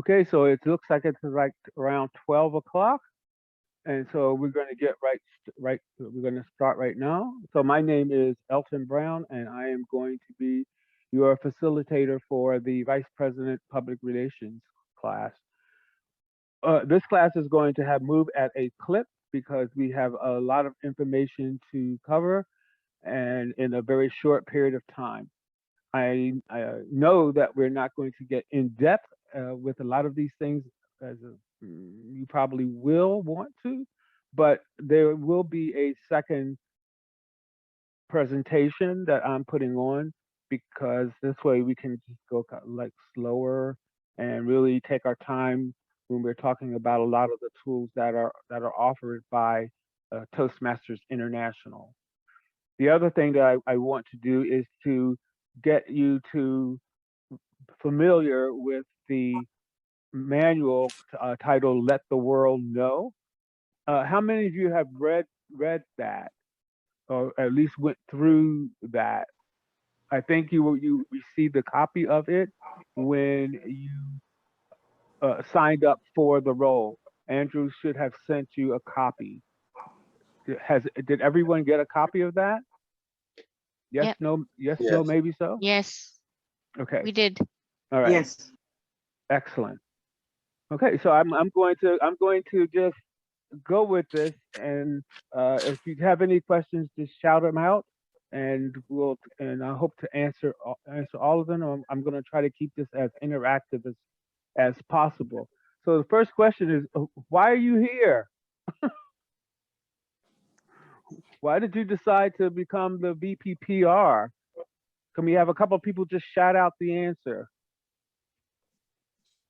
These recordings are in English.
Okay, so it looks like it's like around 12 o'clock. And so we're going to get we're going to start right now. So my name is Elton Brown, and I am going to be your facilitator for the Vice President Public Relations class. This class is going to have move at a clip because we have a lot of information to cover and in a very short period of time. I know that we're not going to get in depth with a lot of these things as you probably will want to, but there will be a second presentation that I'm putting on because this way we can just go like slower and really take our time when we're talking about a lot of the tools that are offered by Toastmasters International. The other thing that I want to do is to get you to familiar with the manual titled "Let the World Know." How many of you have read that, or at least went through that? I think you received a copy of it when you signed up for the role. Andrew should have sent you a copy. Did everyone get a copy of that? Yes, Yep. no, yes, no, Yes. maybe so. Yes, Okay, we did. all right, Yes. excellent. Okay, so I'm going to just go with this, and if you have any questions, just shout them out, and I hope to answer all of them. I'm going to try to keep this as interactive as possible. So the first question is, why are you here? Why did you decide to become the VPPR? Can we have a couple of people just shout out the answer?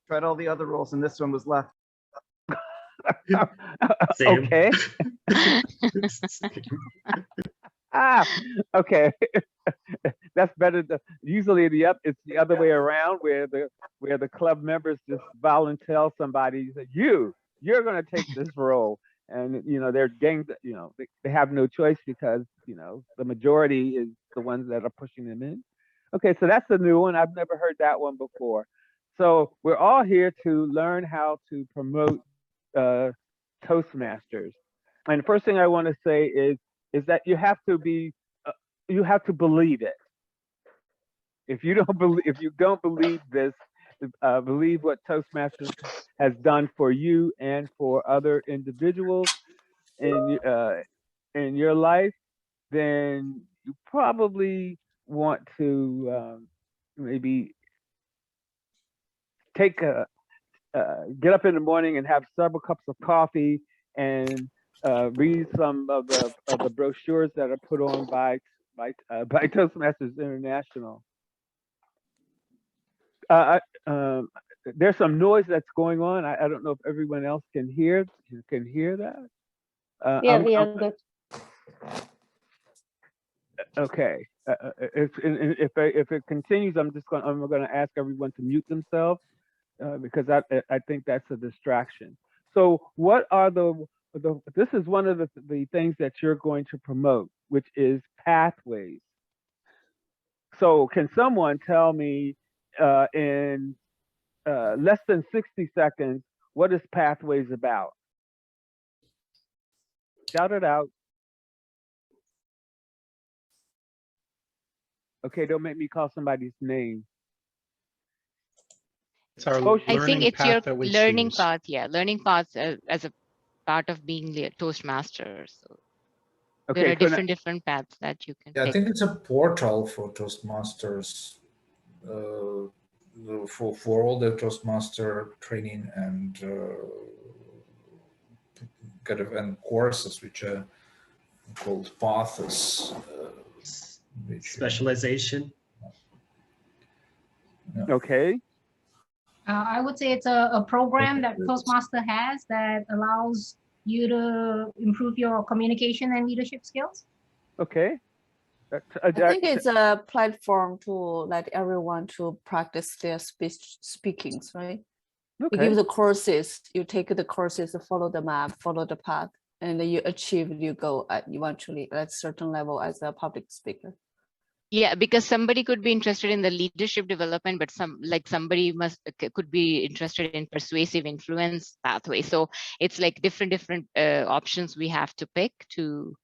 Tried all the other roles, and this one was left. Same. Okay. Okay. That's better. Usually it's the other way around, where the club members just volunteer somebody, say, you're going to take this role, and they're gang. They have no choice because the majority is the ones that are pushing them in. Okay, so that's a new one. I've never heard that one before. So we're all here to learn how to promote uh, Toastmasters. And the first thing I want to say is that you have to believe it. If you don't believe this, believe what Toastmasters has done for you and for other individuals in your life, then you probably want to maybe take a get up in the morning and have several cups of coffee and read some of the brochures that are put on by Toastmasters International. There's some noise that's going on. I don't know if everyone else can hear that. Yeah, we understood. Okay. If it continues, I'm going to ask everyone to mute themselves because I think that's a distraction. So what are this is one of the things that you're going to promote, which is pathways. So can someone tell me in less than 60 seconds, what is Pathways about? Shout it out. Okay, don't make me call somebody's name. It's our Oh, I think learning it's your path that we learning choose. path. Yeah, learning paths as a part of being a Toastmaster. So there Okay, are different paths that you can Yeah, I pick. think it's a portal for Toastmasters, for all the Toastmaster training and kind of and courses which are called paths. Specialization. okay. I would say it's a program that Toastmaster has that allows you to improve your communication and leadership skills. Okay. I think it's a platform to let everyone to practice their speakings, right? You Okay. give the courses, you take the courses, follow the map, follow the path, and you achieve your goal eventually at a certain level as a public speaker. Yeah, because somebody could be interested in the leadership development, but somebody could be interested in persuasive influence pathway. So it's like different options we have to pick to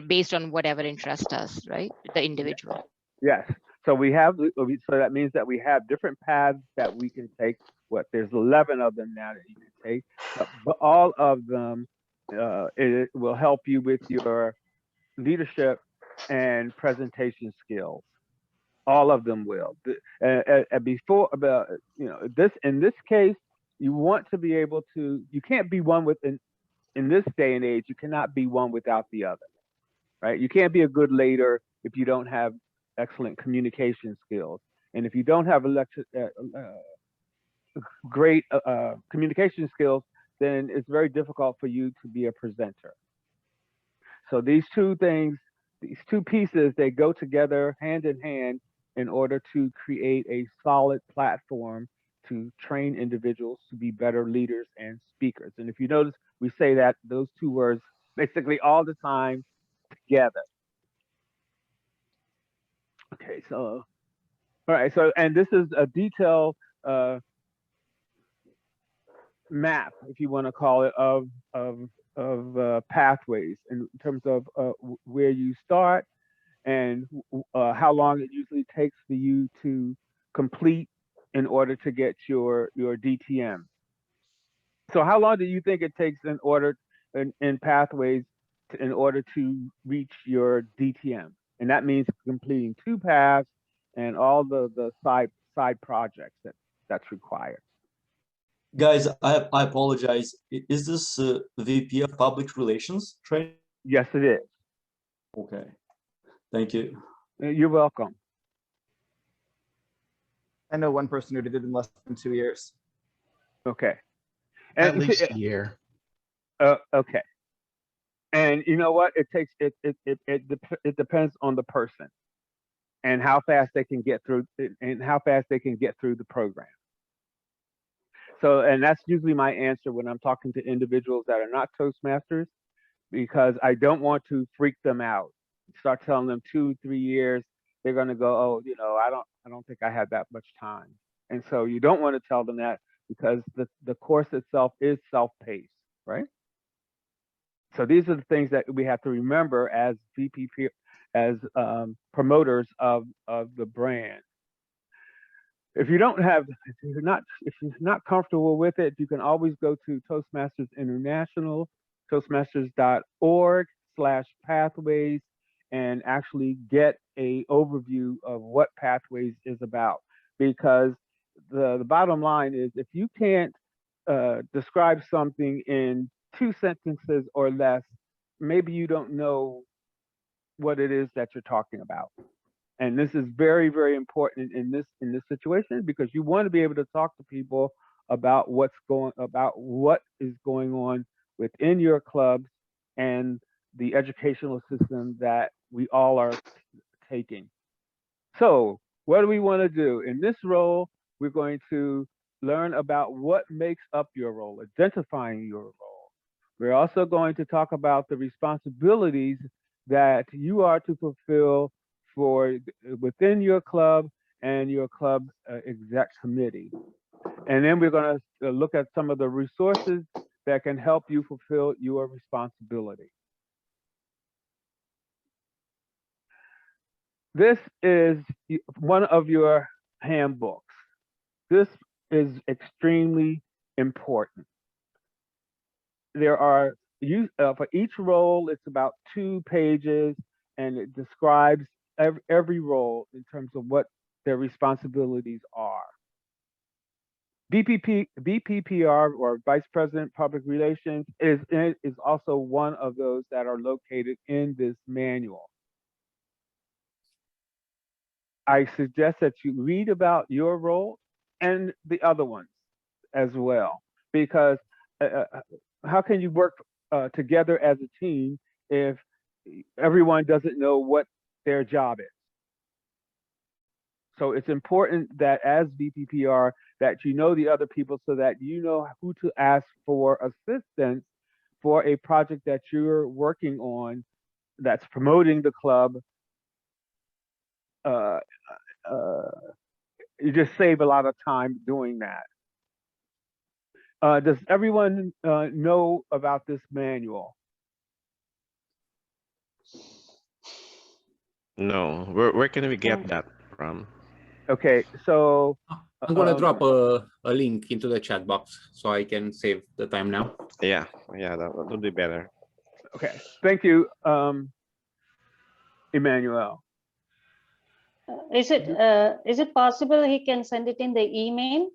based on whatever interests us, right? The individual. Yes. So we have, so that means that we have different paths that we can take. There's 11 of them now that you can take, but all of them, it will help you with your leadership and presentation skills. All of them will. Before, about, in this case, you want to be able to, you can't be one in this day and age, you cannot be one without the other, right? You can't be a good leader if you don't have excellent communication skills. And if you don't have great communication skills, then it's very difficult for you to be a presenter. So these two things, these two pieces, they go together hand in hand in order to create a solid platform to train individuals to be better leaders and speakers. And if you notice, we say that those two words basically all the time together. Okay, so, all right, so, and this is a detailed map, if you want to call it, of pathways in terms of where you start and how long it usually takes for you to complete in order to get your DTM. So how long do you think it takes in order in pathways in order to reach your DTM? And that means completing 2 paths and all the side projects that's required. Guys, I apologize. Is this VP of Public Relations training? Yes, it is. Okay, thank you. You're welcome. I know one person who did it in less than 2 years. Okay. At least a year. Okay. And you know what? It takes it depends on the person and how fast they can get through the program. So, and that's usually my answer when I'm talking to individuals that are not Toastmasters, because I don't want to freak them out. Start telling them 2, 3 years, they're going to go, oh, I don't think I have that much time. And so you don't want to tell them that, because the course itself is self-paced, right? So these are the things that we have to remember as VPP, as promoters of the brand. If you're not comfortable with it, you can always go to Toastmasters International, toastmasters.org/pathways, and actually get a overview of what Pathways is about. Because the bottom line is, if you can't describe something in 2 sentences or less, maybe you don't know what it is that you're talking about. And this is very, very important in this situation, because you want to be able to talk to people about what is going on within your clubs and the educational system that we all are taking. So what do we want to do? In this role, we're going to learn about what makes up your role, identifying your role. We're also going to talk about the responsibilities that you are to fulfill within your club and your club exec committee. And then we're going to look at some of the resources that can help you fulfill your responsibility. This is one of your handbooks. This is extremely important. There are, for each role, it's about 2 pages, and it describes every role in terms of what their responsibilities are. VPPR, or Vice President Public Relations, is also one of those that are located in this manual. I suggest that you read about your role and the other ones as well, because how can you work together as a team if everyone doesn't know what their job is? So it's important that as VPPR, that you know the other people, so that you know who to ask for assistance for a project that you're working on that's promoting the club uh, you just save a lot of time doing that. Does everyone know about this manual? No, where can we get that from? Okay, so I'm gonna drop a link into the chat box so I can save the time now. Yeah, that would be better. okay, thank you, Emmanuel. Is it possible he can send it in the email?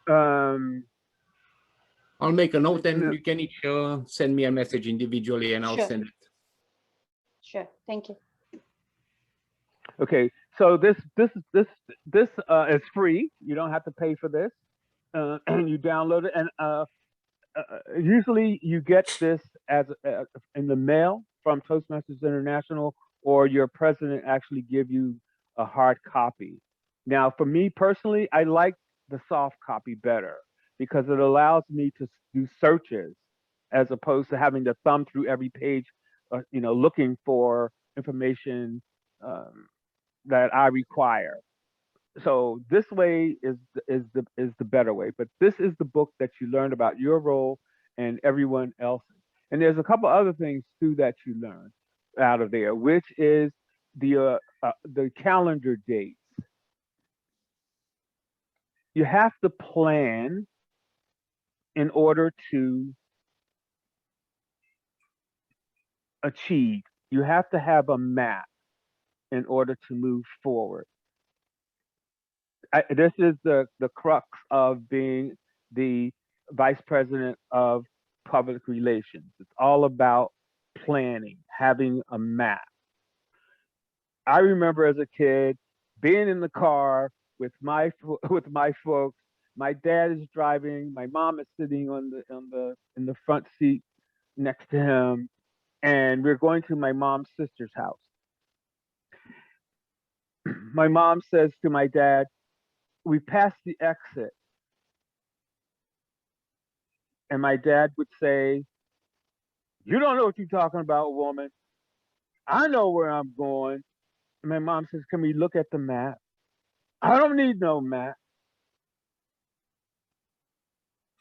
I'll make a note and you can each send me a message individually and I'll Sure. send it. Sure, thank you. Okay, so this is free. You don't have to pay for this. And you download it, and usually you get this as in the mail from Toastmasters International, or your president actually give you a hard copy. Now, for me personally, I like the soft copy better because it allows me to do searches as opposed to having to thumb through every page, looking for information that I require. So this way is the better way. But this is the book that you learn about your role and everyone else's. And there's a couple other things too that you learn out of there, which is the calendar dates. You have to plan in order to achieve. You have to have a map in order to move forward. This is the crux of being the vice president of public relations. It's all about planning, having a map. I remember as a kid being in the car with my folks. My dad is driving. My mom is sitting in the front seat next to him, and we're going to my mom's sister's house. My mom says to my dad, "We passed the exit." And my dad would say, "You don't know what you're talking about, woman. I know where I'm going." And my mom says, "Can we look at the map?" "I don't need no map."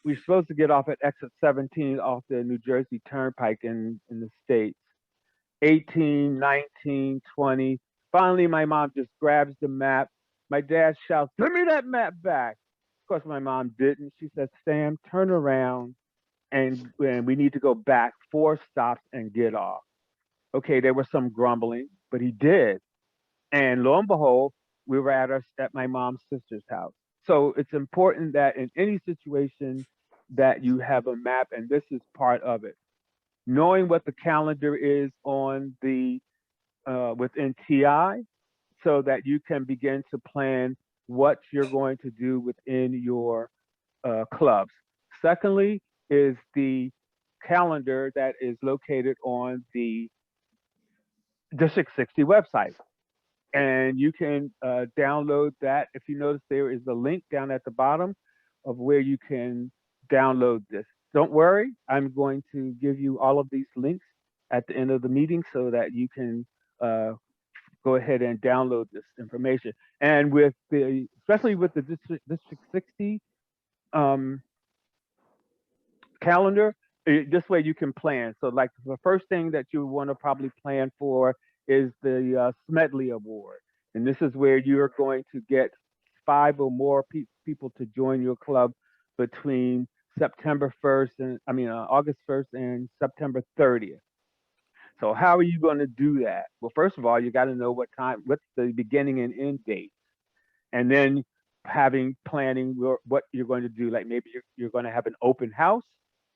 We're supposed to get off at exit 17 off the New Jersey Turnpike in the States. 18, 19, 20. Finally, my mom just grabs the map. My dad shouts, "Give me that map back." Of course, my mom didn't. She said, "Sam, turn around and we need to go back 4 stops and get off." Okay, there was some grumbling, but he did. And lo and behold, we were at my mom's sister's house. So it's important that in any situation that you have a map, and this is part of it. Knowing what the calendar is on the within TI, so that you can begin to plan what you're going to do within your clubs. Secondly, is the calendar that is located on the District 60 website. And you can download that. If you notice, there is a link down at the bottom of where you can download this. Don't worry, I'm going to give you all of these links at the end of the meeting so that you can go ahead and download this information. And with especially with the District 60 calendar, this way you can plan. So like the first thing that you want to probably plan for is the Smedley Award. And this is where you're going to get 5 or more people to join your club between September 1st and August 1st and September 30th. So how are you going to do that? Well, first of all, you got to know what's the beginning and end date. And then planning what you're going to do. Like maybe you're going to have an open house,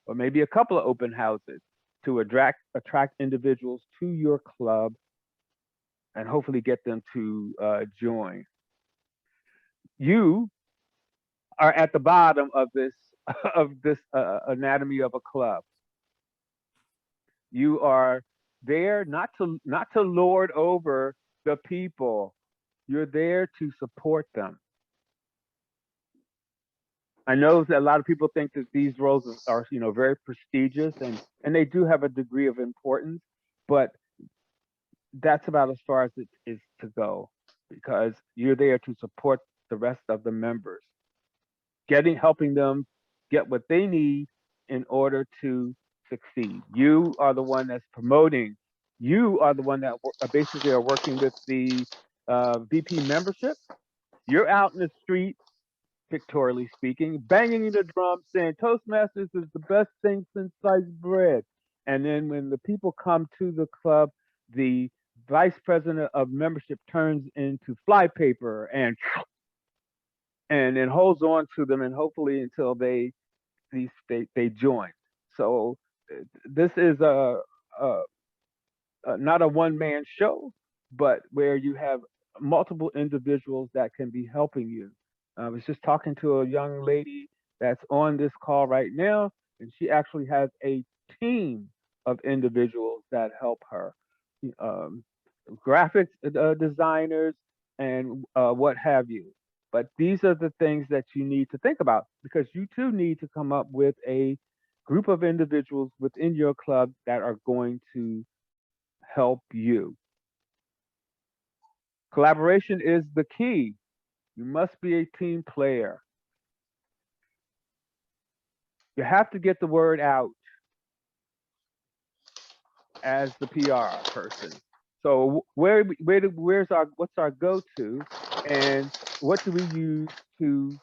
or maybe a couple of open houses to attract individuals to your club and hopefully get them to join. You are at the bottom of this anatomy of a club. You are there not to lord over the people. You're there to support them. I know that a lot of people think that these roles are very prestigious, and they do have a degree of importance, but that's about as far as it is to go, because you're there to support the rest of the members, helping them get what they need in order to succeed. You are the one that's promoting. You are the one that basically are working with the VP membership. You're out in the street, pictorially speaking, banging the drum, saying Toastmasters is the best thing since sliced bread. And then when the people come to the club, the vice president of membership turns into flypaper and then holds on to them, and hopefully until they join. So this is a not a one-man show, but where you have multiple individuals that can be helping you. I was just talking to a young lady that's on this call right now, and she actually has a team of individuals that help her, graphics designers and what have you. But these are the things that you need to think about, because you too need to come up with a group of individuals within your club that are going to help you. Collaboration is the key. You must be a team player. You have to get the word out as the PR person. So what's our go-to, and what do we use to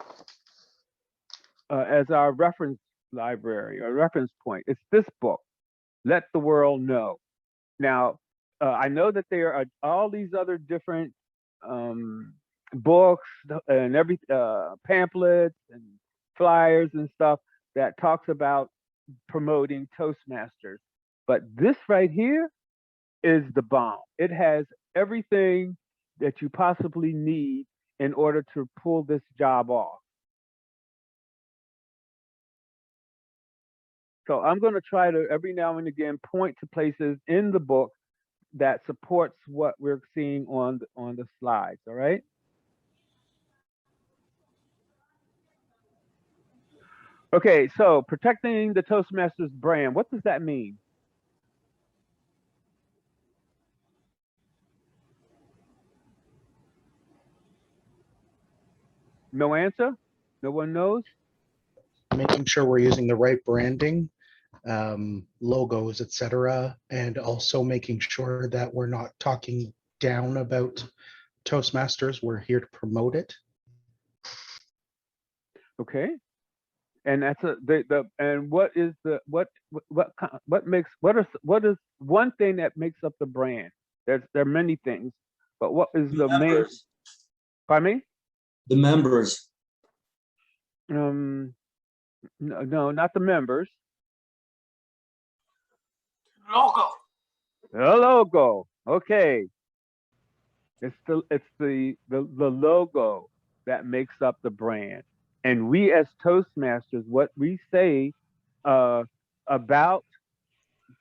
as our reference library or reference point? It's this book, Let the World Know. Now, I know that there are all these other different books and pamphlets and flyers and stuff that talks about promoting Toastmasters. But this right here is the bomb. It has everything that you possibly need in order to pull this job off. So I'm going to try to every now and again point to places in the book that supports what we're seeing on the slides. All right. Okay, so protecting the Toastmasters brand. What does that mean? No answer? No one knows? Making sure we're using the right branding, logos, etc., and also making sure that we're not talking down about Toastmasters. We're here to promote it. Okay. And that's and what is one thing that makes up the brand? There are many things, but what is the main? Pardon me? The members. No, not the members. Logo. The logo. Okay. It's the logo that makes up the brand. And we as Toastmasters, what we say about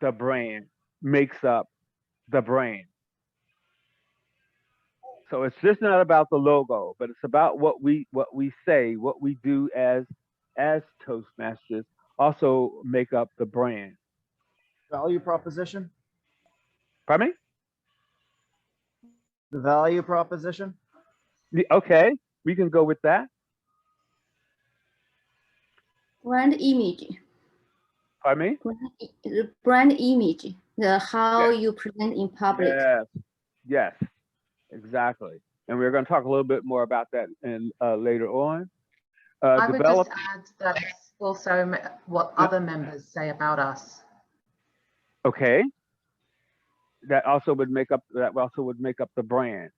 the brand makes up the brand. So it's just not about the logo, but it's about what we say, what we do as Toastmasters also make up the brand. Value proposition? Pardon me? The value proposition? Okay, we can go with that. Brand image. Pardon me? Brand image, how you present in public. Yes, exactly. And we're going to talk a little bit more about that later on. I would just add that it's also what other members say about us. Okay. That also would make up the brand.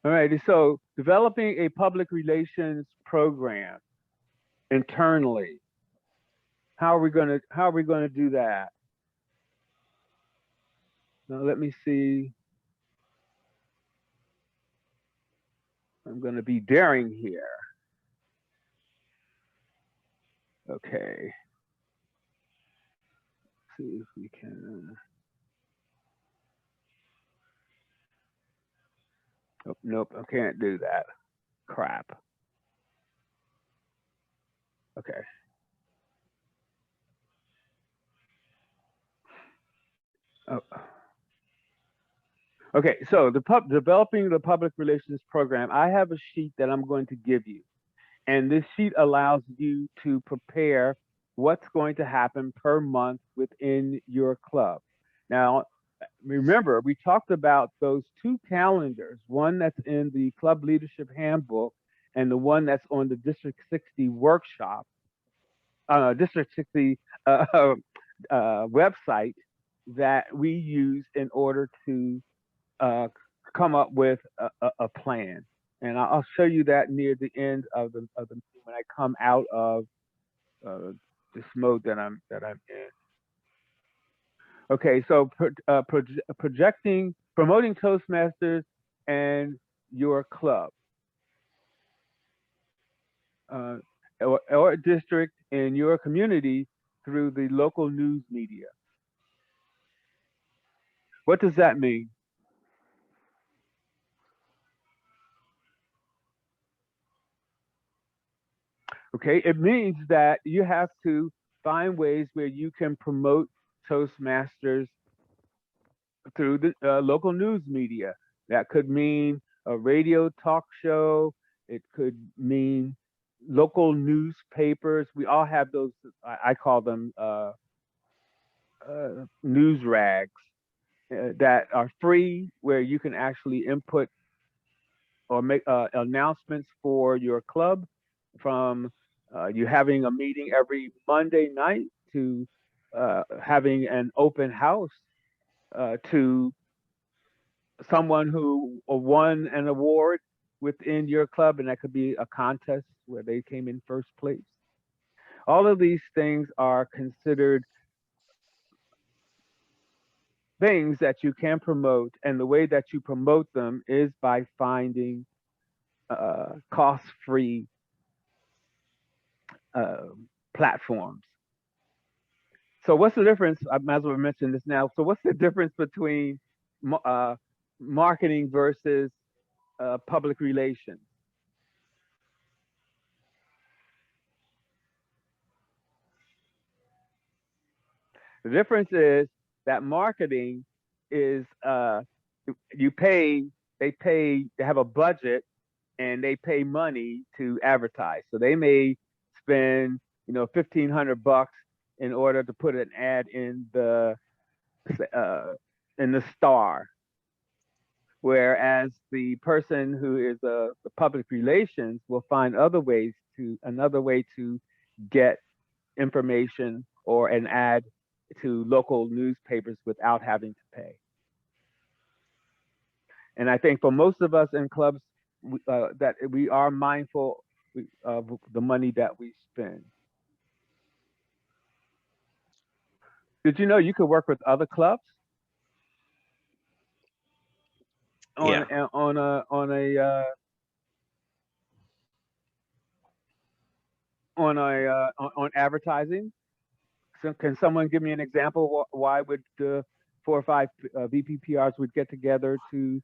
All righty. So developing a public relations program internally. How are we going to do that? Now let me see. I'm going to be daring here. Okay. Let's see if we can. Oh, nope, I can't do that. Crap. Okay. Oh. Okay, so developing the public relations program, I have a sheet that I'm going to give you. And this sheet allows you to prepare what's going to happen per month within your club. Now, remember, we talked about those two calendars, one that's in the Club Leadership Handbook and the one that's on the District 60 workshop, District 60 website that we use in order to come up with a plan. And I'll show you that near the end of the when I come out of this mode that I'm in. Okay, so promoting Toastmasters and your club or district in your community through the local news media. What does that mean? Okay, it means that you have to find ways where you can promote Toastmasters through the local news media. That could mean a radio talk show. It could mean local newspapers. We all have those, I call them news rags that are free, where you can actually input or make announcements for your club, from you having a meeting every Monday night to having an open house to someone who won an award within your club, and that could be a contest where they came in first place. All of these things are considered things that you can promote, and the way that you promote them is by finding cost-free platforms. So what's the difference? I might as well mention this now. So what's the difference between marketing versus public relations? The difference is that marketing is they have a budget and they pay money to advertise. So they may spend, $1,500 in order to put an ad in the Star. Whereas the person who is the public relations will find another way to get information or an ad to local newspapers without having to pay. And I think for most of us in clubs, that we are mindful of the money that we spend. Did you know you could work with other clubs on advertising? So can someone give me an example? Why would 4 or 5 VPPRs would get together to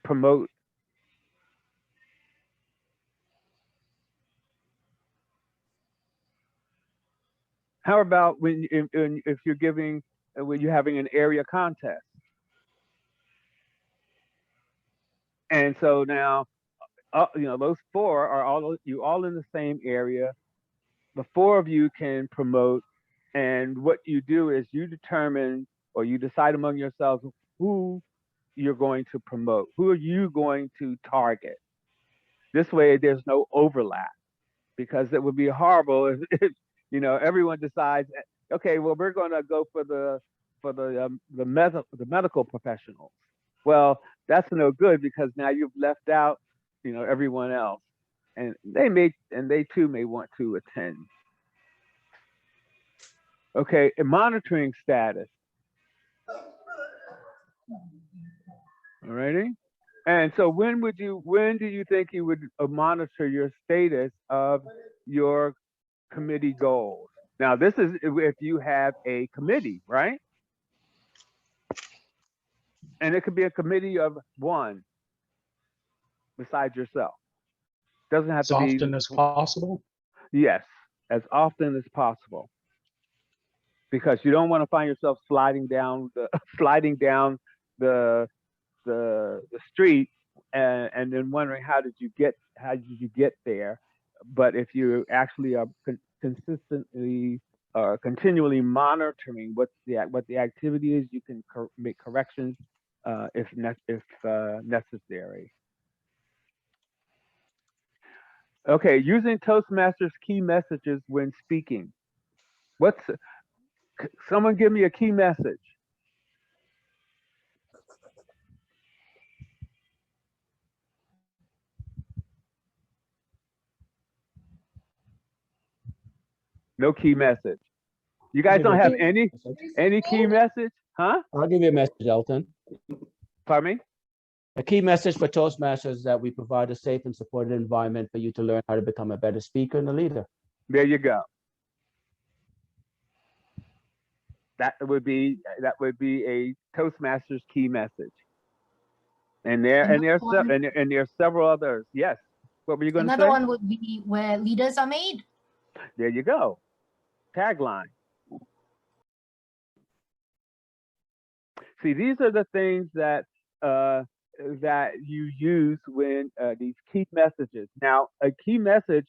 promote? How about if you're giving, when you're having an area contest? And so now, those 4 are all in the same area. The 4 of you can promote, and what you do is you determine, or you decide among yourselves, who you're going to promote. Who are you going to target? This way, there's no overlap, because it would be horrible if everyone decides, okay, well, we're going to go for the medical professionals. Well, that's no good, because now you've left out, everyone else, and they too may want to attend. Okay, and monitoring status. Alrighty. And so when do you think you would monitor your status of your committee goals? Now, this is if you have a committee, right? And it could be a committee of 1 besides yourself. Doesn't have to be as often as possible. Yes, as often as possible, because you don't want to find yourself sliding down the the street and then wondering how did you get there. But if you actually are consistently continually monitoring what the activity is, you can make corrections if necessary. Okay, using Toastmasters key messages when speaking. Someone give me a key message. No key message. You guys don't have any key message, huh? I'll give you a message, Elton. Pardon me? A key message for Toastmasters is that we provide a safe and supportive environment for you to learn how to become a better speaker and a leader. There you go. That would be a Toastmasters key message. And there are several others. Yes. What were you going to say? Another one would be where leaders are made. There you go. Tagline. See, these are the things that that you use when these key messages. Now, a key message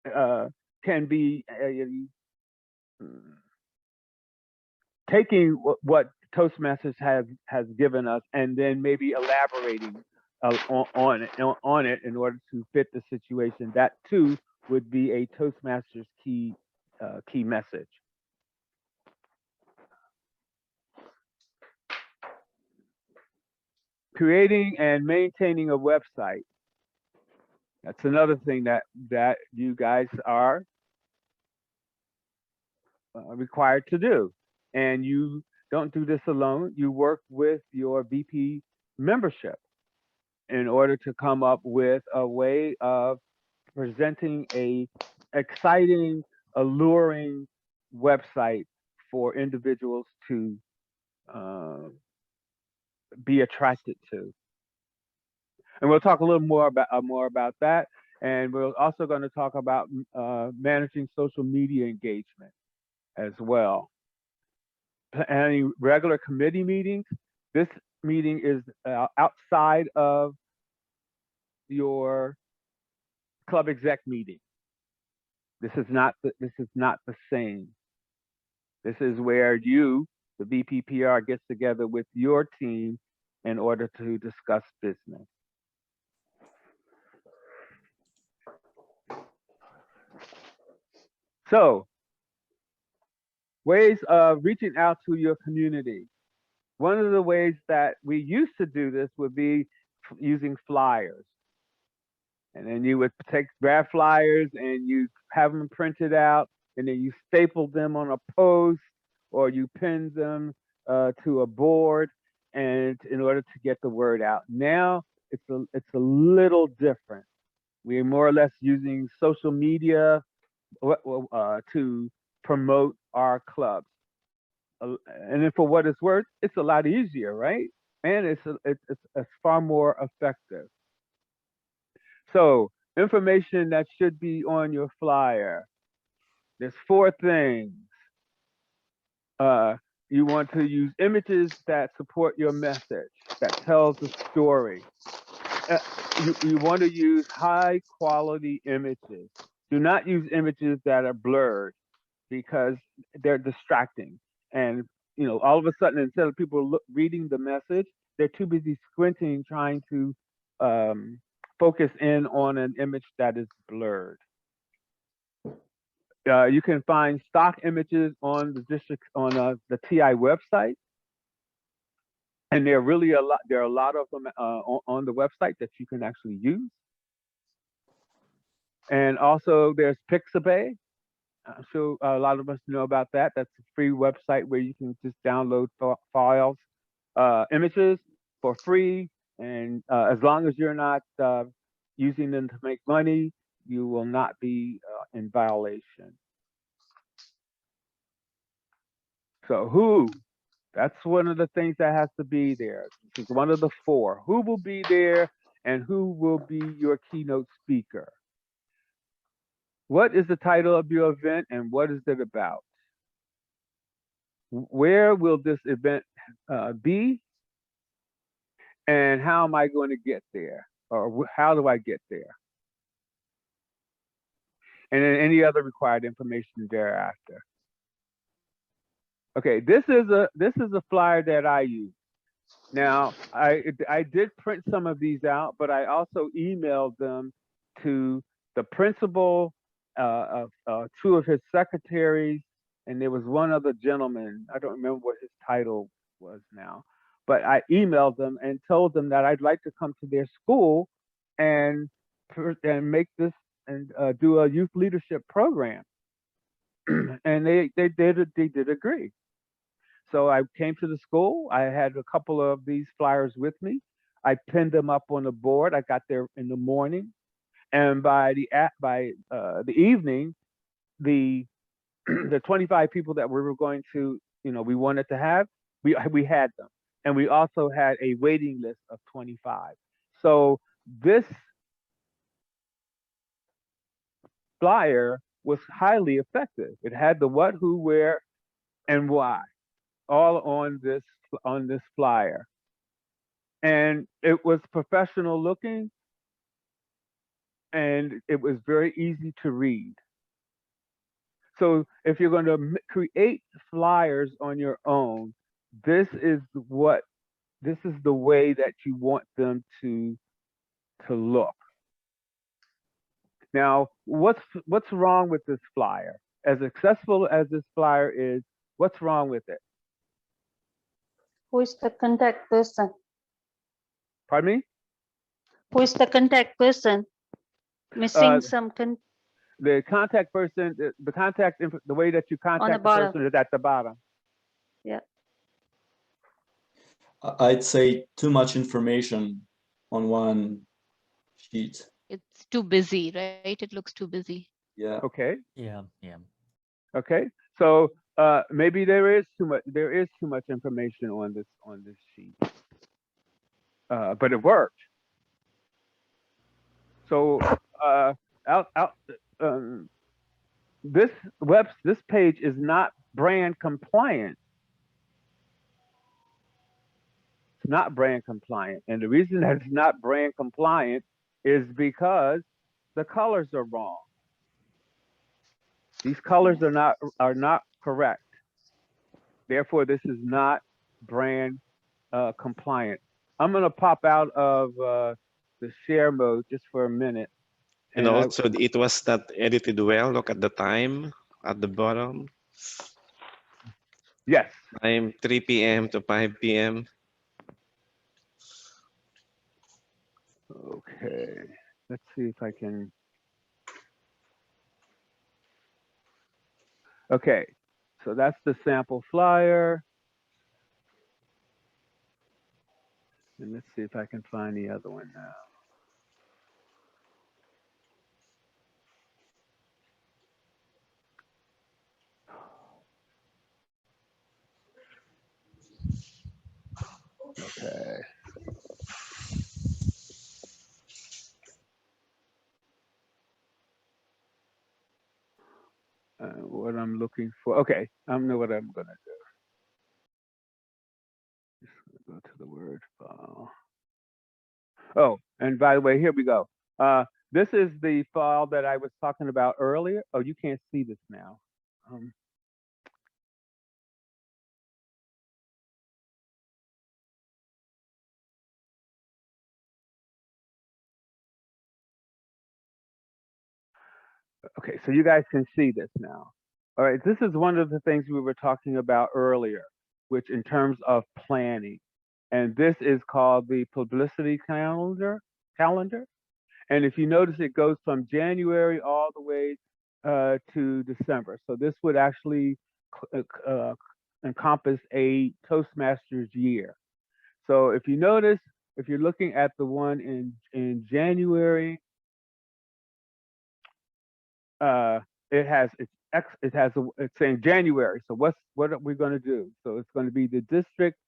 can be taking what Toastmasters has given us and then maybe elaborating on it in order to fit the situation. That too would be a Toastmasters key message. Creating and maintaining a website. That's another thing that you guys are required to do. And you don't do this alone. You work with your VP membership in order to come up with a way of presenting a exciting, alluring website for individuals to be attracted to. And we'll talk a little more about that. And we're also going to talk about managing social media engagement as well. Planning regular committee meetings. This meeting is outside of your club exec meeting. This is not the same. This is where you, the VPPR, gets together with your team in order to discuss business. So, ways of reaching out to your community. One of the ways that we used to do this would be using flyers. And then you would grab flyers and you have them printed out, and then you staple them on a post or you pin them to a board, and in order to get the word out. Now it's a little different. We're more or less using social media to promote our clubs. And then for what it's worth, it's a lot easier, right? And it's far more effective. So, information that should be on your flyer. There's 4 things. You want to use images that support your message, that tells the story. You want to use high quality images. Do not use images that are blurred because they're distracting. And all of a sudden, instead of people reading the message, they're too busy squinting, trying to focus in on an image that is blurred. You can find stock images on the TI website, and there are a lot of them on the website that you can actually use. And also there's Pixabay. I'm sure a lot of us know about that. That's a free website where you can just download files, images for free, and as long as you're not using them to make money, you will not be in violation. So who? That's one of the things that has to be there. This is one of the 4. Who will be there and who will be your keynote speaker? What is the title of your event and what is it about? Where will this event be? And how am I going to get there? Or how do I get there? And then any other required information thereafter. Okay, this is a flyer that I use. Now, I did print some of these out, but I also emailed them to the principal, two of his secretaries, and there was one other gentleman. I don't remember what his title was now, but I emailed them and told them that I'd like to come to their school and make this and do a youth leadership program. And they did agree. So I came to the school. I had a couple of these flyers with me. I pinned them up on the board. I got there in the morning, and by the evening, the 25 people that we were going to, we wanted to have, we had them, and we also had a waiting list of 25. So this flyer was highly effective. It had the what, who, where, and why, all on this flyer. And it was professional looking, and it was very easy to read. So if you're going to create flyers on your own, this is the way that you want them to look. Now, what's wrong with this flyer? As successful as this flyer is, what's wrong with it? Who is the contact person? Pardon me? Who is the contact person? Missing some the contact person, the way that you contact the person is at the bottom. Yeah. I'd say too much information on one sheet. It's too busy, right? It looks too busy. Yeah. Okay. Yeah. Okay. So maybe there is too much information on this sheet. But it worked. So this page is not brand compliant. It's not brand compliant, and the reason that it's not brand compliant is because the colors are wrong. These colors are not correct. Therefore, this is not brand compliant. I'm going to pop out of the share mode just for a minute. And also, it was not edited well. Look at the time at the bottom. Yes. Time 3 p.m. to 5 p.m. Okay. Let's see if I can. Okay. So that's the sample flyer. And let's see if I can find the other one now. Okay. What I'm looking for. Okay, I know what I'm gonna do. Just gonna go to the Word file. Oh, and by the way, here we go. This is the file that I was talking about earlier. Oh, you can't see this now. Okay, so you guys can see this now. All right, this is one of the things we were talking about earlier, which in terms of planning. And this is called the publicity calendar. And if you notice, it goes from January all the way to December. So this would actually encompass a Toastmasters year. So if you notice, if you're looking at the one in January, it's saying January. So what are we going to do? So it's going to be the district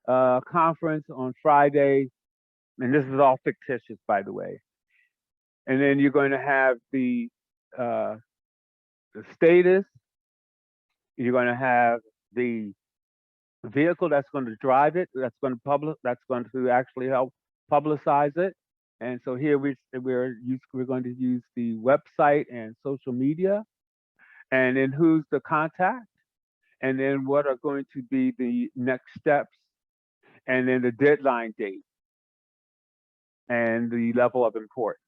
conference on Friday, and this is all fictitious, by the way. And then you're going to have the status. You're going to have the vehicle that's going to drive it, that's going to actually help publicize it. And so here we're going to use the website and social media, and then who's the contact, and then what are going to be the next steps, and then the deadline date and the level of importance.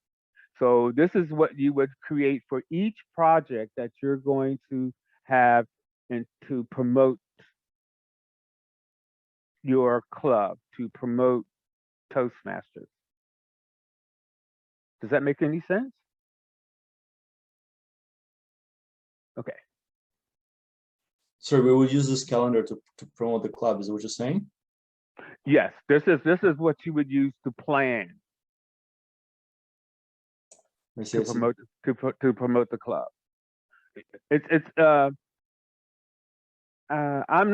So this is what you would create for each project that you're going to have and to promote your club, to promote Toastmasters. Does that make any sense? Okay. So we will use this calendar to promote the club, is that what you're saying? Yes, this is what you would use to plan to promote the club. I'm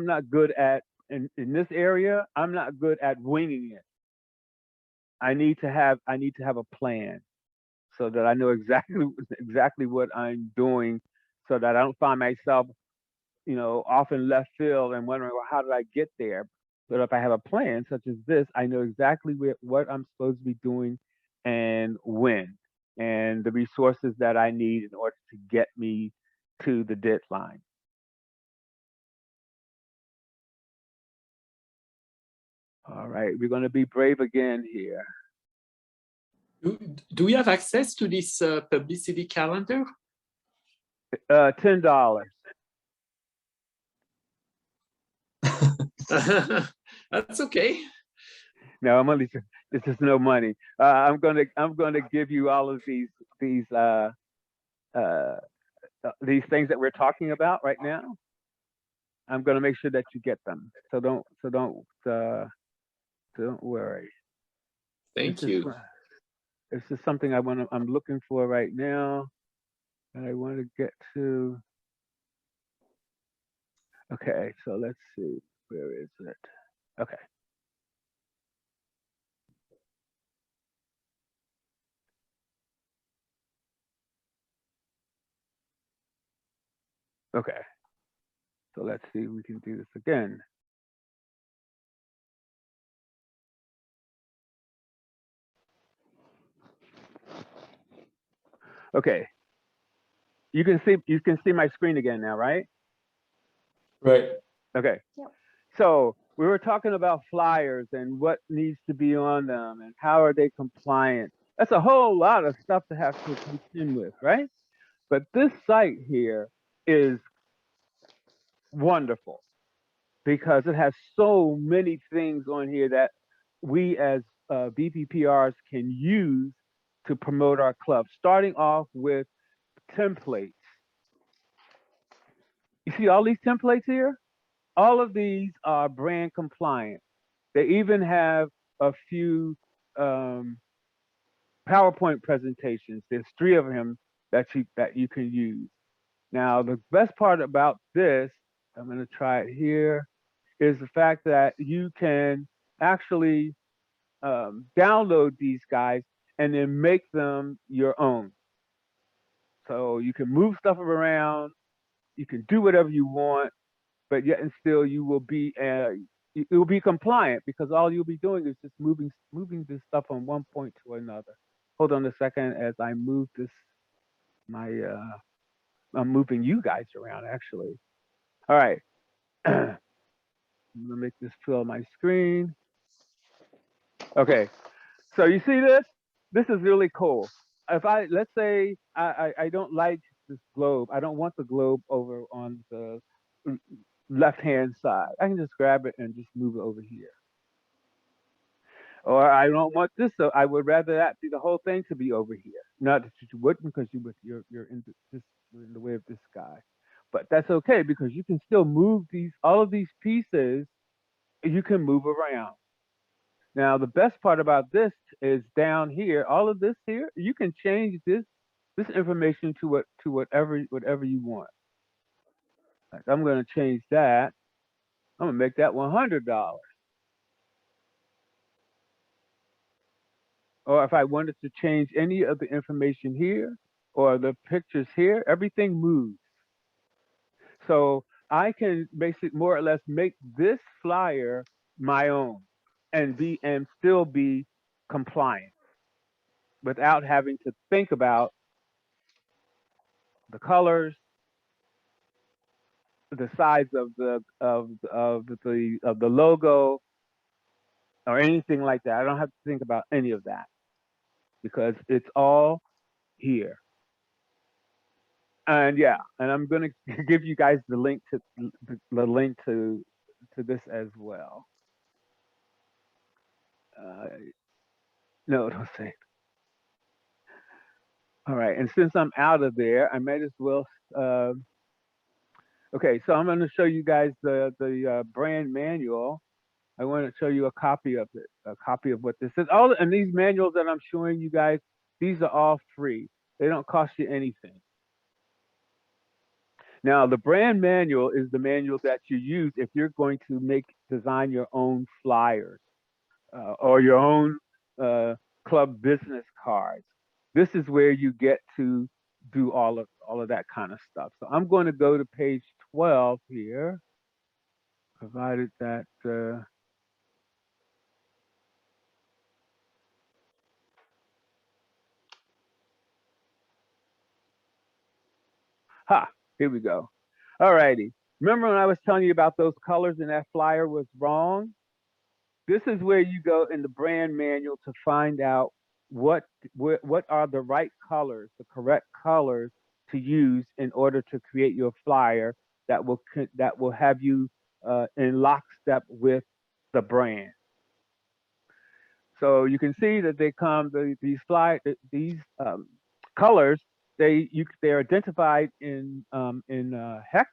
not good at in this area. I'm not good at winging it. I need to have a plan so that I know exactly what I'm doing, so that I don't find myself, off in left field and wondering, well, how did I get there? But if I have a plan such as this, I know exactly what I'm supposed to be doing and when, and the resources that I need in order to get me to the deadline. All right, we're going to be brave again here. Do we have access to this publicity calendar? $10. That's okay. No, I'm only. This is no money. I'm gonna give you all of these things that we're talking about right now. I'm gonna make sure that you get them. So don't worry. Thank you. This is something I'm looking for right now, and I want to get to. Okay, so let's see. Where is it? Okay. Okay. So let's see if we can do this again. Okay. You can see my screen again now, right? Right. Okay. Yep. So we were talking about flyers and what needs to be on them and how are they compliant. That's a whole lot of stuff to have to contend with, right? But this site here is wonderful because it has so many things on here that we as BPPRs can use to promote our club, starting off with templates. You see all these templates here? All of these are brand compliant. They even have a few PowerPoint presentations. There's 3 of them that you can use. Now, the best part about this, I'm going to try it here, is the fact that you can actually download these guys and then make them your own. So you can move stuff around, you can do whatever you want, but yet and still you will be compliant because all you'll be doing is just moving this stuff from one point to another. Hold on a second as I move this. I'm moving you guys around actually. All right. I'm gonna make this fill my screen. Okay. So you see this? This is really cool. If let's say I don't like this globe. I don't want the globe over on the left-hand side. I can just grab it and just move it over here. Or I don't want this, so I would rather that be the whole thing to be over here. Not that you wouldn't, because you're in the way of this guy. But that's okay because you can still move all of these pieces. You can move around. Now the best part about this is down here. All of this here, you can change this information to whatever you want. Like I'm going to change that. I'm going to make that $100. Or if I wanted to change any of the information here or the pictures here, everything moves. So I can basically more or less make this flyer my own and still be compliant without having to think about the colors, the size of the logo, or anything like that. I don't have to think about any of that because it's all here. And yeah, and I'm gonna give you guys the link to this as well. No, don't say it. All right, and since I'm out of there, I might as well. Okay, so I'm going to show you guys the brand manual. I want to show you a copy of it, a copy of what this is. And these manuals that I'm showing you guys, these are all free. They don't cost you anything. Now, the brand manual is the manual that you use if you're going to design your own flyers or your own club business cards. This is where you get to do all of that kind of stuff. So I'm going to go to page 12 here, provided that here we go. All righty. Remember when I was telling you about those colors and that flyer was wrong? This is where you go in the brand manual to find out what are the right colors, the correct colors to use in order to create your flyer that will have you in lockstep with the brand. So you can see that they come these colors. They're identified in hex,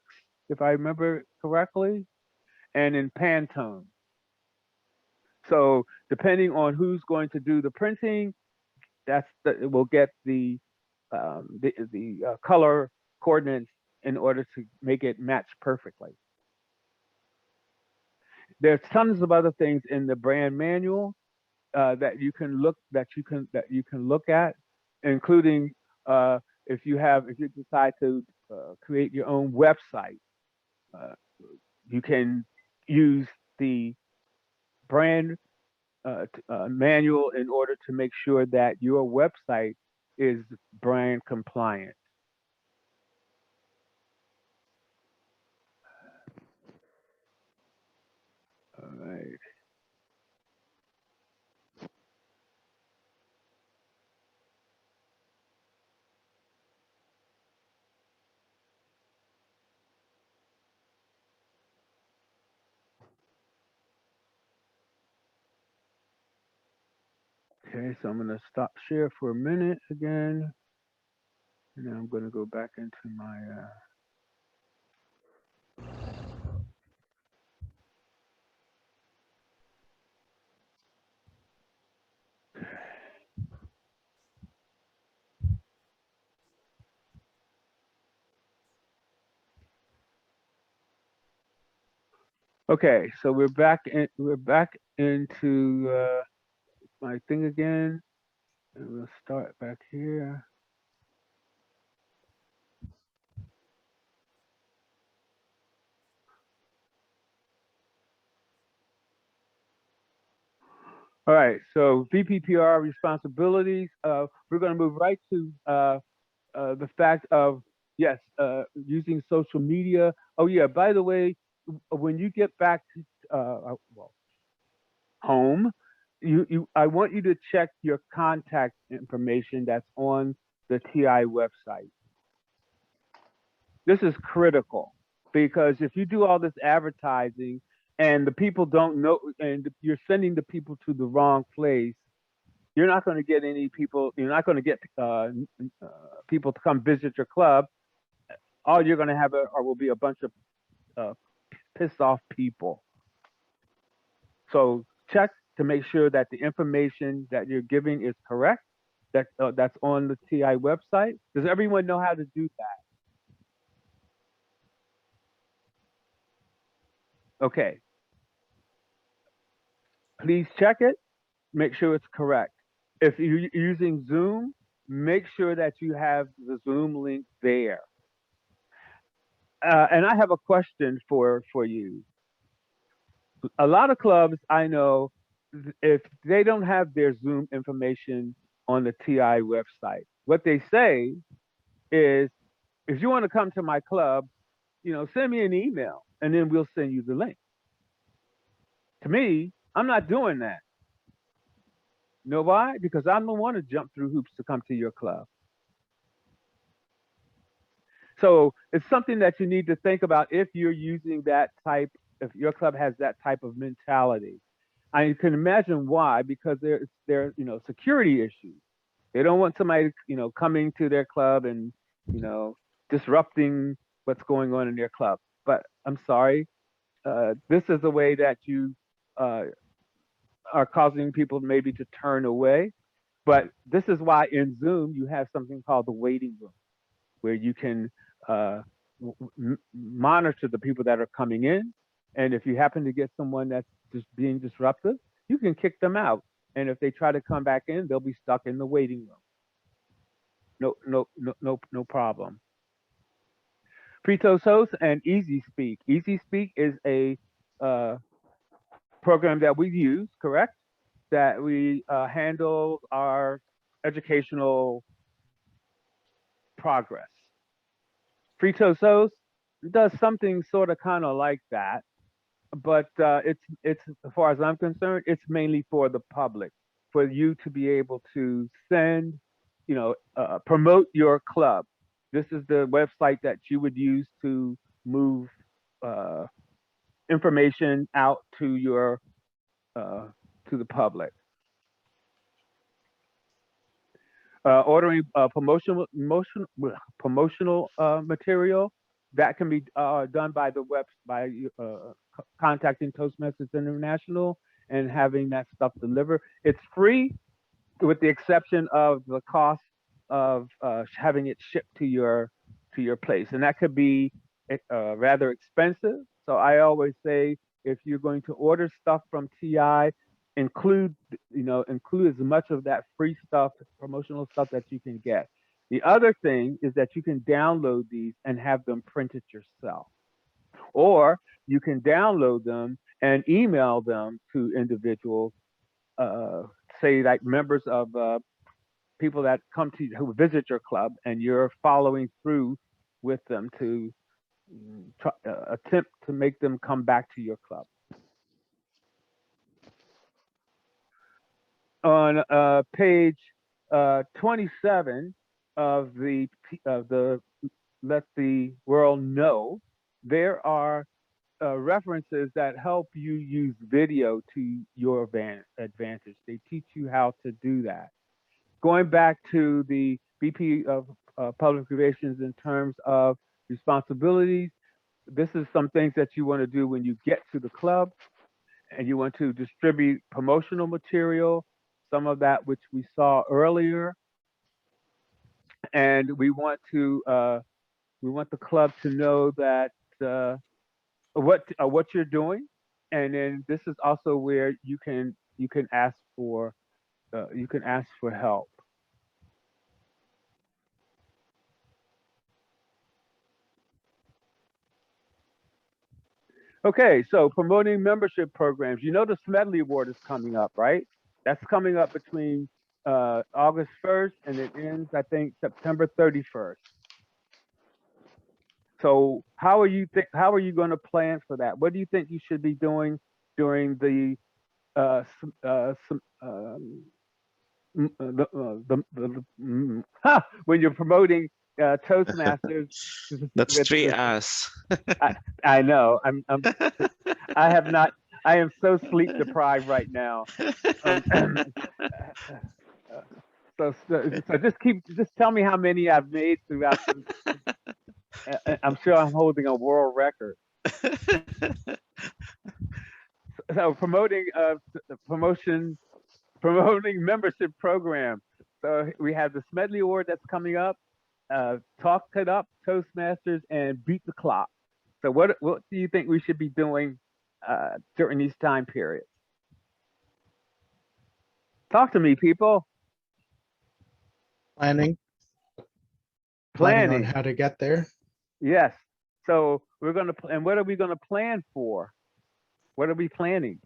if I remember correctly, and in Pantone. So depending on who's going to do the printing, we'll get the color coordinates in order to make it match perfectly. There's tons of other things in the brand manual that you can look at, including if you decide to create your own website, you can use the brand manual in order to make sure that your website is brand compliant. All right. Okay, so I'm going to stop share for a minute again, and then I'm going to go back into my Okay, so we're back into my thing again, and we'll start back here. All right, so VPPR responsibilities. We're going to move right to the fact of, yes, using social media. Oh yeah, by the way, when you get back to home, I want you to check your contact information that's on the TI website. This is critical because if you do all this advertising and the people don't know, and you're sending the people to the wrong place, you're not going to get any people. You're not going to get people to come visit your club. All you're going to have will be a bunch of pissed off people. So check to make sure that the information that you're giving is correct. That's on the TI website. Does everyone know how to do that? Okay. Please check it. Make sure it's correct. If you're using Zoom, make sure that you have the Zoom link there. And I have a question for you. A lot of clubs I know, if they don't have their Zoom information on the TI website, what they say is, if you want to come to my club, send me an email and then we'll send you the link. To me, I'm not doing that. You know why? Because I don't want to jump through hoops to come to your club. So it's something that you need to think about if you're using that type, if your club has that type of mentality. I can imagine why, because there are security issues. They don't want somebody, coming to their club and, disrupting what's going on in their club. But I'm sorry, this is a way that you are causing people maybe to turn away. But this is why in Zoom you have something called the waiting room, where you can monitor the people that are coming in. And if you happen to get someone that's just being disruptive, you can kick them out. And if they try to come back in, they'll be stuck in the waiting room. No problem. FreeToast and Easy Speak. Easy Speak is a program that we use, correct? That we handle our educational progress. FreeToast does something sort of kind of like that, but it's as far as I'm concerned, it's mainly for the public, for you to be able to send, promote your club. This is the website that you would use to move information out to your to the public. Ordering promotional material, that can be done by the contacting Toastmasters International and having that stuff delivered. It's free, with the exception of the cost of having it shipped to your place, and that could be rather expensive. So I always say, if you're going to order stuff from TI, include as much of that free stuff, promotional stuff, that you can get. The other thing is that you can download these and have them printed yourself, or you can download them and email them to individuals, say like members of people that come to who visit your club, and you're following through with them to attempt to make them come back to your club. On page 27 of the Let the World Know, there are references that help you use video to your advantage. They teach you how to do that. Going back to the VP of Public Relations in terms of responsibilities, this is some things that you want to do when you get to the club, and you want to distribute promotional material, some of that which we saw earlier, and we want the club to know that what you're doing, and then this is also where you can ask for help. Okay, so promoting membership programs. You know the Smedley Award is coming up, right? That's coming up between August 1st and it ends, I think, September 31st. So how are you going to plan for that? What do you think you should be doing during the when you're promoting Toastmasters? That's 3 A's. I know. I am so sleep deprived right now. So just tell me how many I've made throughout. I'm sure I'm holding a world record. So promoting membership program. So we have the Smedley Award that's coming up. Talk It Up, Toastmasters, and Beat the Clock. So what do you think we should be doing during these time periods? Talk to me, people. Planning on how to get there. Yes. So we're gonna, and what are we gonna plan for? What are we planning?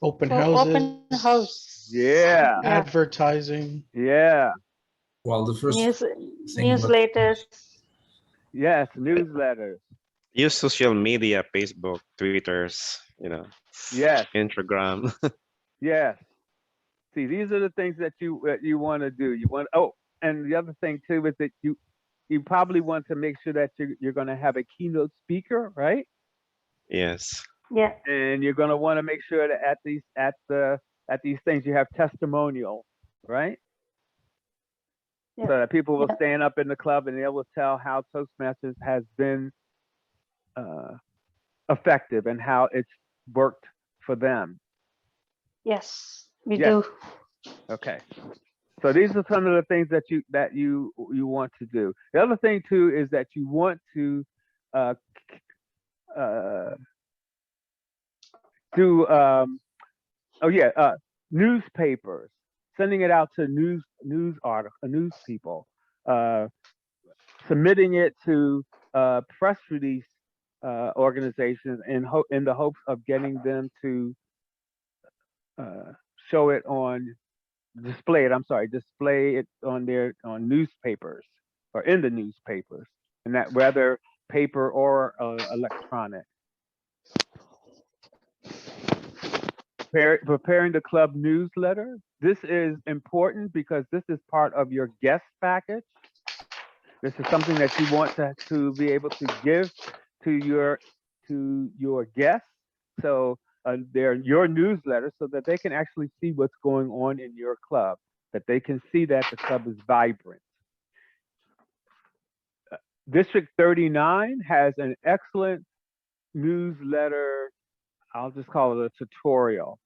Open For houses, open house. Yeah, Yeah. advertising. yeah, Well, the first News, thing newsletters. yes, newsletters. Use social media, Facebook, Twitters, Yes, Instagram. yes. See, these are the things that you want to do. You want, oh, and the other thing too is that you probably want to make sure that you're going to have a keynote speaker, right? Yes. Yeah. And you're going to want to make sure that at these things you have testimonial, right? Yeah. So that people will Yeah. stand up in the club and they will tell how Toastmasters has been effective and how it's worked for them. Yes, we Yes. do. Okay. So these are some of the things that you want to do. The other thing too is that you want to do newspapers, sending it out to news people, submitting it to press release organizations in the hopes of getting them to display it on newspapers or in the newspapers, and that whether paper or electronic. Preparing the club newsletter. This is important because this is part of your guest package. This is something that you want to be able to give to your guests. So they're your newsletter so that they can actually see what's going on in your club, that they can see that the club is vibrant. District 39 has an excellent newsletter. I'll just call it a tutorial.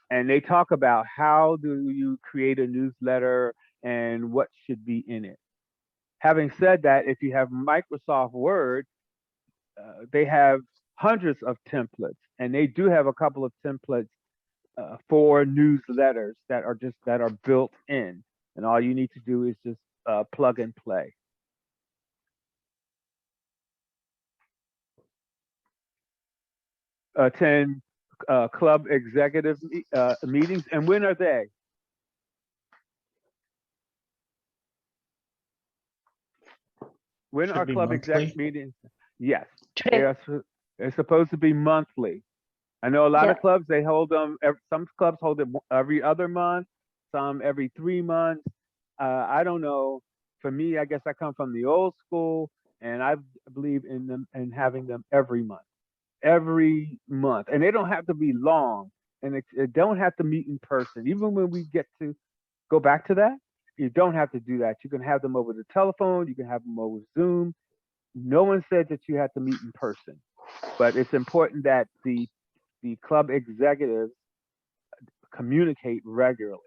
And they talk about how do you create a newsletter and what should be in it. Having said that, if you have Microsoft Word, they have hundreds of templates, and they do have a couple of templates for newsletters that are built in, and all you need to do is just plug and play. Attend club executive meetings, and when are they? When Should are be club monthly. exec meetings? Yes, they're supposed to be monthly. I know a lot of clubs, they hold them, some clubs hold it every other month, some every 3 months. I don't know. For me, I guess I come from the old school, and I believe in them and having them every month. And they don't have to be long, and it don't have to meet in person. Even when we get to go back to that, you don't have to do that. You can have them over the telephone, you can have them over Zoom. No one said that you have to meet in person, but it's important that the club executives communicate regularly.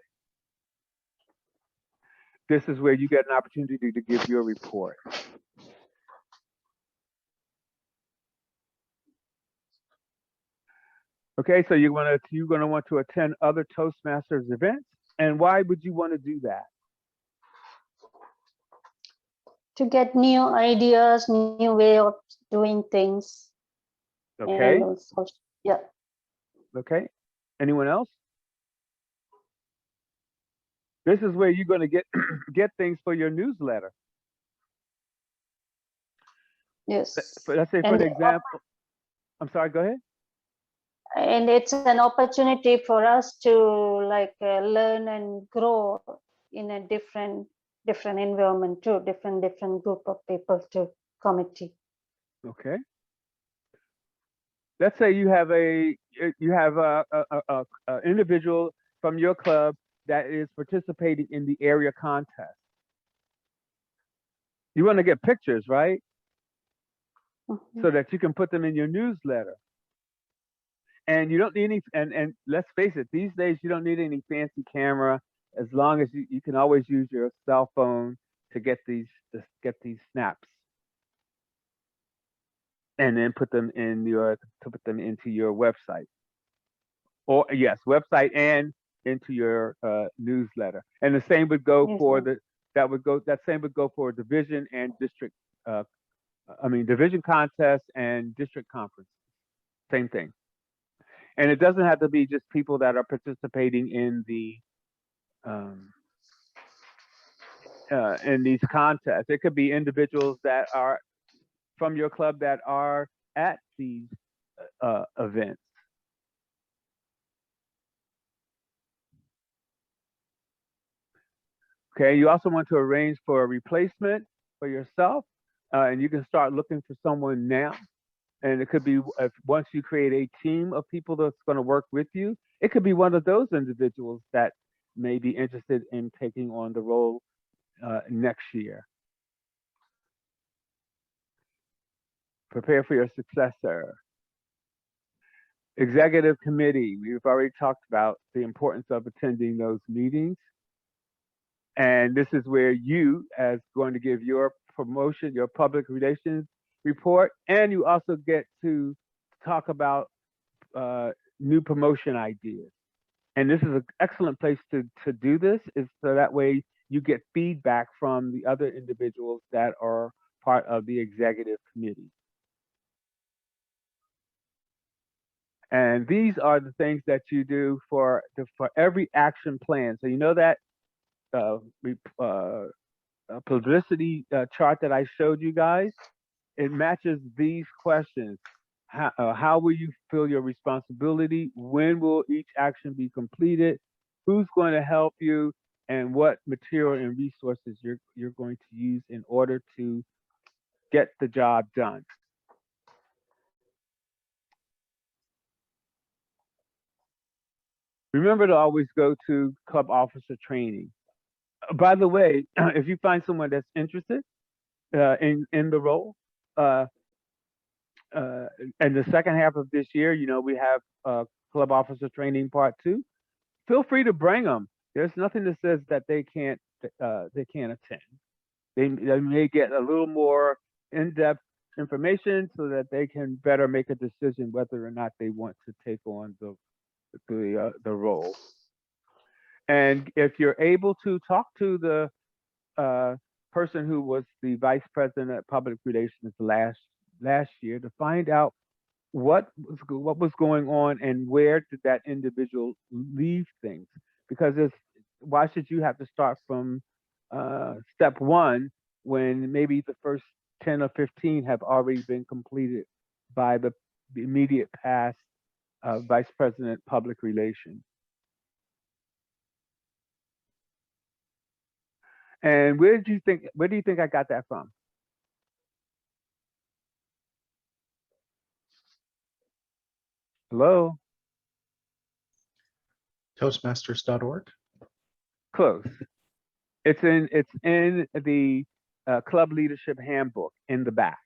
This is where you get an opportunity to give your report. Okay, so you're gonna want to attend other Toastmasters events, and why would you want to do that? To get new ideas, new way of doing things. Okay. And also, yeah. Okay. Anyone else? This is where you're going to get things for your newsletter. Yes. Let's say, for an example. I'm sorry. Go ahead. And it's an opportunity for us to learn and grow in a different environment too, different group of people to committee. Okay. Let's say you have a individual from your club that is participating in the area contest. You want to get pictures, right? Mm-hmm. So that you can put them in your newsletter. And you don't need any, and let's face it, these days you don't need any fancy camera, as long as you can always use your cell phone to get these snaps. And then put them into your website. Or yes, website and into your newsletter. And the same would go for that same would go for division and district division contests and district conferences. Same thing. And it doesn't have to be just people that are participating in the in these contests. It could be individuals that are from your club that are at these events. Okay, you also want to arrange for a replacement for yourself, and you can start looking for someone now. And it could be once you create a team of people that's going to work with you, it could be one of those individuals that may be interested in taking on the role next year. Prepare for your successor. Executive committee, we've already talked about the importance of attending those meetings. And this is where you, as going to give your promotion, your public relations report, and you also get to talk about new promotion ideas. And this is an excellent place to do this, is so that way you get feedback from the other individuals that are part of the executive committee. And these are the things that you do for every action plan. So you know that publicity chart that I showed you guys, it matches these questions. How will you feel your responsibility? When will each action be completed? Who's going to help you? And what material and resources you're going to use in order to get the job done. Remember to always go to club officer training. By the way, if you find someone that's interested in the role, and the second half of this year, you know, we have club officer training part 2. Feel free to bring them. There's nothing that says that they can't attend. They may get a little more in-depth information so that they can better make a decision whether or not they want to take on the role. And if you're able to talk to the person who was the vice president of public relations last year to find out what was going on and where did that individual leave things, because why should you have to start from step 1 when maybe the first 10 or 15 have already been completed by the immediate past vice president public relations. And where do you think I got that from? Hello? Toastmasters.org. Close. It's in the club leadership handbook in the back.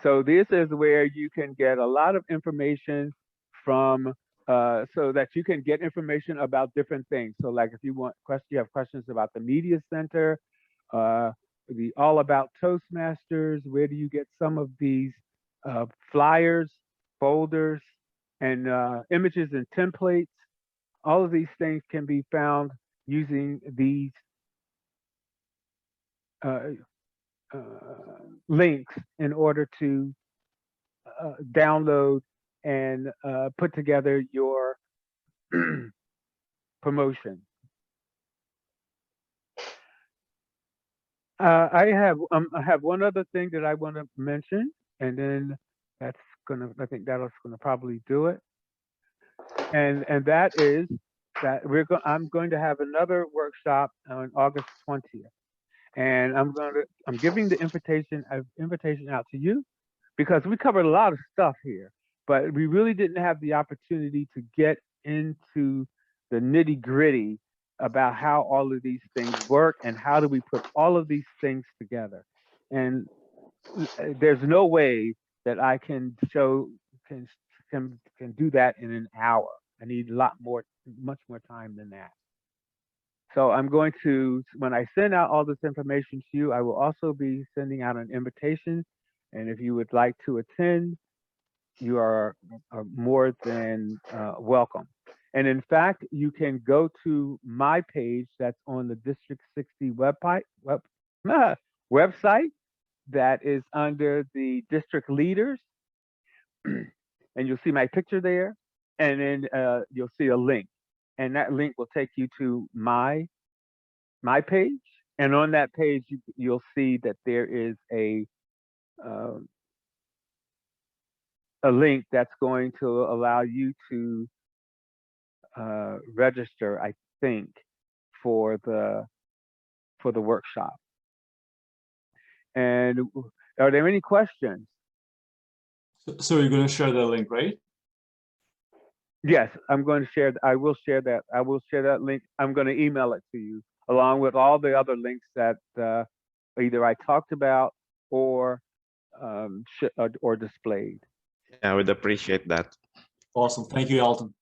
So this is where you can get a lot of information from, so that you can get information about different things. So like if you have questions about the media center, the All About Toastmasters, where do you get some of these flyers, folders, and images and templates? All of these things can be found using these links in order to download and put together your promotion. I have one other thing that I want to mention, and then I think that's gonna probably do it. And that is that I'm going to have another workshop on August 20th. And I'm giving the invitation out to you, because we covered a lot of stuff here, but we really didn't have the opportunity to get into the nitty-gritty about how all of these things work and how do we put all of these things together. And there's no way that I can do that in an hour. I need much more time than that. So I'm going to, when I send out all this information to you, I will also be sending out an invitation. And if you would like to attend, you are more than welcome. And in fact, you can go to my page that's on the District 60 website, that is under the district leaders, and you'll see my picture there, and then you'll see a link, and that link will take you to my page, and on that page you'll see that there is a link that's going to allow you to register, I think, for the workshop. And are there any questions? So you're going to share the link, right? Yes, I'm going to share. I will share that. I will share that link. I'm going to email it to you along with all the other links that either I talked about or displayed. I would appreciate that. Awesome. Thank you, Alton.